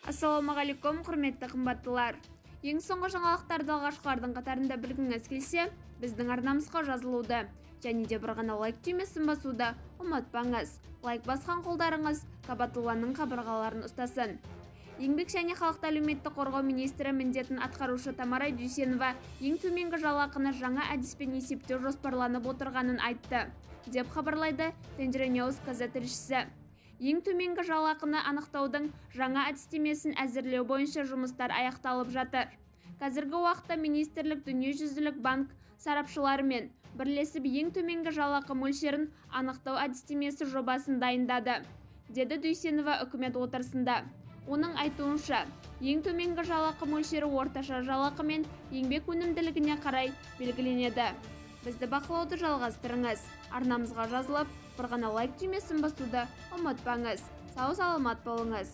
Ассалаумағалейкум, құрметті қымбаттылар. Ең соңғы жаңалықтарды алғашқылардың қатарында білгіңіз келсе, біздің арнамызға жазылуды және де бір ғана лайк түймесін басуды ұмытпаңыз. Лайк басқан қолдарыңыз Кабатулланың қабырғаларын ұстасын. Еңбек және халықты әлеуметтік қорғау министрі міндетін атқарушы Тамара Дүйсенова ең төменгі жалақыны жаңа әдіспен есептеу жоспарланып отырғанын айтты, деп хабарлайды Тенгриньюс газет тілшісі. Ең төменгі жалақыны анықтаудың жаңа әдістемесін әзірлеу бойынша жұмыстар аяқталып жатыр. Қазіргі уақытта министрлік дүниежүзілік банк сарапшыларымен бірлесіп ең төменгі жалақы мөлшерін анықтау әдістемесі жобасын дайындады, деді Дүйсенова үкімет отырысында. Оның айтуынша, ең төменгі жалақы мөлшері орташа жалақы мен еңбек өнімділігіне қарай белгіленеді. Бізді бақылауды жалғастырыңыз. Арнамызға жазылып, бір ғана лайк түймесін басуды ұмытпаңыз. Сау саламат болыңыз.